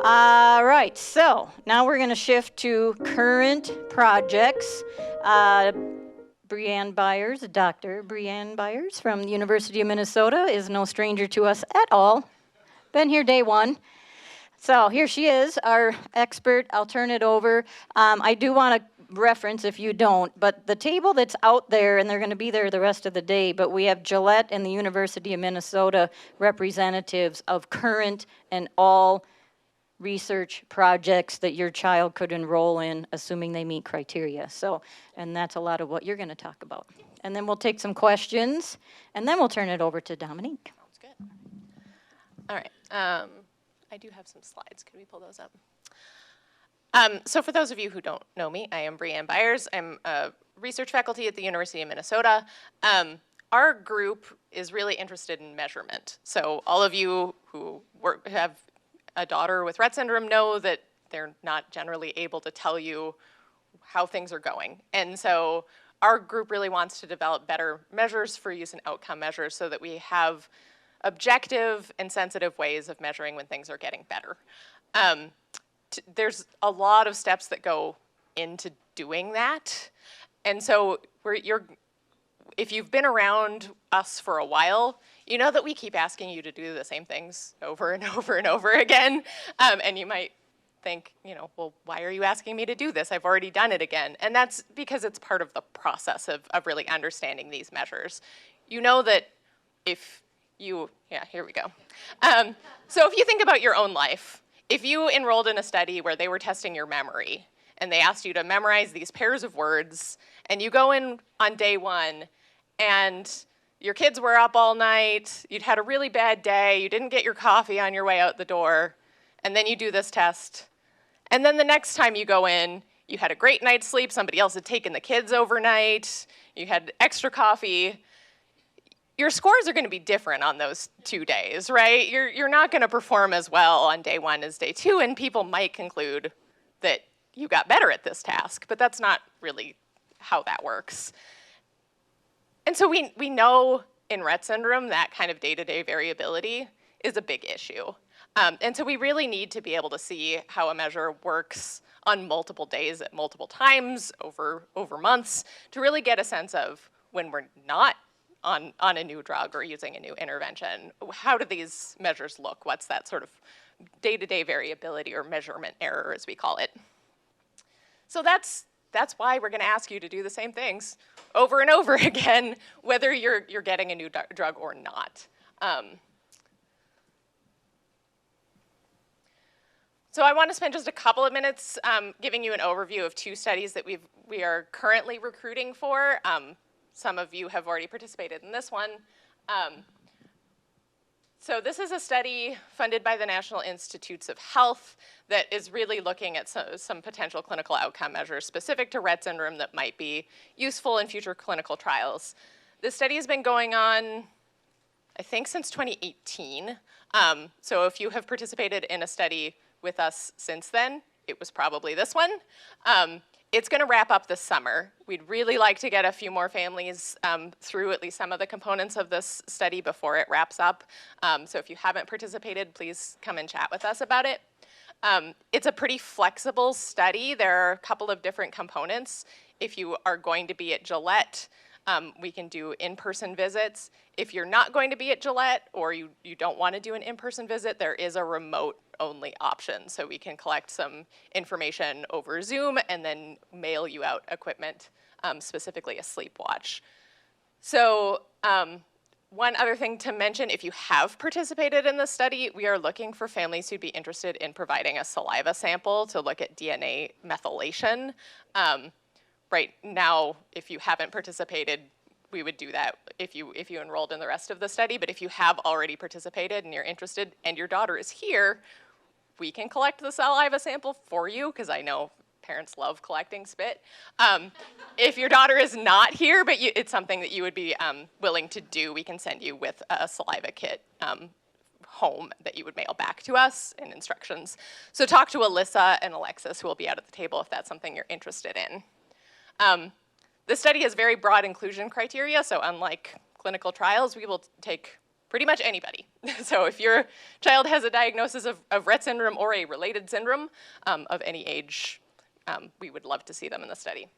All right, so now we're going to shift to current projects. Breanne Byiers, Dr. Breanne Byiers from the University of Minnesota, is no stranger to us at all. Been here day one. So here she is, our expert. I'll turn it over. I do want to reference, if you don't, but the table that's out there, and they're going to be there the rest of the day, but we have Gillette and the University of Minnesota representatives of current and all research projects that your child could enroll in, assuming they meet criteria. So, and that's a lot of what you're going to talk about. And then we'll take some questions, and then we'll turn it over to Dominique. Sounds good. All right. I do have some slides. Could we pull those up? So for those of you who don't know me, I am Breanne Byiers. I'm a research faculty at the University of Minnesota. Our group is really interested in measurement. So all of you who have a daughter with Rett syndrome know that they're not generally able to tell you how things are going. And so our group really wants to develop better measures for use in outcome measures so that we have objective and sensitive ways of measuring when things are getting better. There's a lot of steps that go into doing that. And so if you've been around us for a while, you know that we keep asking you to do the same things over and over and over again. And you might think, well, why are you asking me to do this? I've already done it again. And that's because it's part of the process of really understanding these measures. You know that here we go. So if you think about your own life, if you enrolled in a study where they were testing your memory and they asked you to memorize these pairs of words, and you go in on day one and your kids were up all night, you'd had a really bad day, you didn't get your coffee on your way out the door, and then you do this test. And then the next time you go in, you had a great night's sleep, somebody else had taken the kids overnight, you had extra coffee. Your scores are going to be different on those 2 days, right? You're not going to perform as well on day one as day two, and people might conclude that you got better at this task, but that's not really how that works. And so we know in Rett syndrome that kind of day-to-day variability is a big issue. And so we really need to be able to see how a measure works on multiple days at multiple times over months to really get a sense of when we're not on a new drug or using a new intervention. How do these measures look? What's that sort of day-to-day variability or measurement error, as we call it? So that's why we're going to ask you to do the same things over and over again, whether you're getting a new drug or not. So I want to spend just a couple of minutes giving you an overview of 2 studies that we are currently recruiting for. Some of you have already participated in this one. So this is a study funded by the National Institutes of Health that is really looking at some potential clinical outcome measures specific to Rett syndrome that might be useful in future clinical trials. This study has been going on, I think, since 2018. So if you have participated in a study with us since then, it was probably this one. It's going to wrap up this summer. We'd really like to get a few more families through at least some of the components of this study before it wraps up. So if you haven't participated, please come and chat with us about it. It's a pretty flexible study. There are a couple of different components. If you are going to be at Gillette, we can do in-person visits. If you're not going to be at Gillette or you don't want to do an in-person visit, there is a remote-only option. So we can collect some information over Zoom and then mail you out equipment, specifically a sleep watch. So one other thing to mention, if you have participated in this study, we are looking for families who'd be interested in providing a saliva sample to look at DNA methylation. Right now, if you haven't participated, we would do that if you enrolled in the rest of the study. But if you have already participated and you're interested and your daughter is here, we can collect the saliva sample for you, because I know parents love collecting spit. If your daughter is not here, but it's something that you would be willing to do, we can send you with a saliva kit home that you would mail back to us and instructions. So talk to Alyssa and Alexis, who will be out at the table if that's something you're interested in. This study has very broad inclusion criteria, so unlike clinical trials, we will take pretty much anybody. So if your child has a diagnosis of Rett syndrome or a related syndrome of any age, we would love to see them in the study.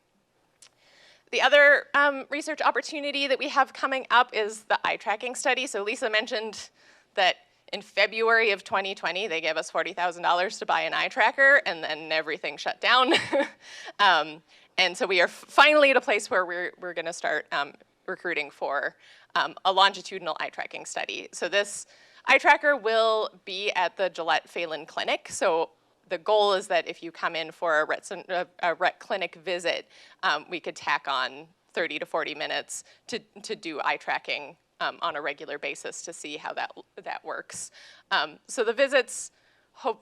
The other research opportunity that we have coming up is the eye tracking study. So Lisa mentioned that in February of 2020, they gave us $40,000 to buy an eye tracker, and then everything shut down. And so we are finally at a place where we're going to start recruiting for a longitudinal eye tracking study. So this eye tracker will be at the Gillette Phelan Clinic. So the goal is that if you come in for a Rett clinic visit, we could tack on 30 to 40 minutes to do eye tracking on a regular basis to see how that works. So the visits,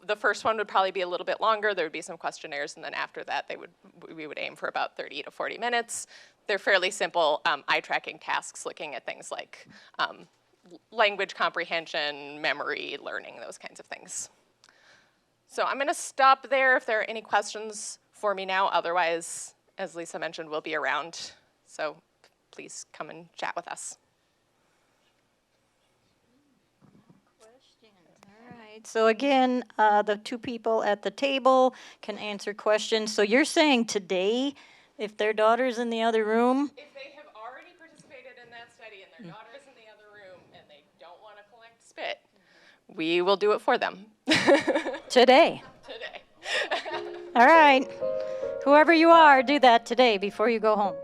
the first one would probably be a little bit longer. There would be some questionnaires, and then after that, we would aim for about 30 to 40 minutes. They're fairly simple eye tracking tasks, looking at things like language comprehension, memory, learning, those kinds of things. So I'm going to stop there if there are any questions for me now. Otherwise, as Lisa mentioned, we'll be around. So please come and chat with us. All right. So again, the two people at the table can answer questions. So you're saying today, if their daughter's in the other room? If they have already participated in that study and their daughter is in the other room and they don't want to collect spit, we will do it for them. Today. Today. All right. Whoever you are, do that today before you go home.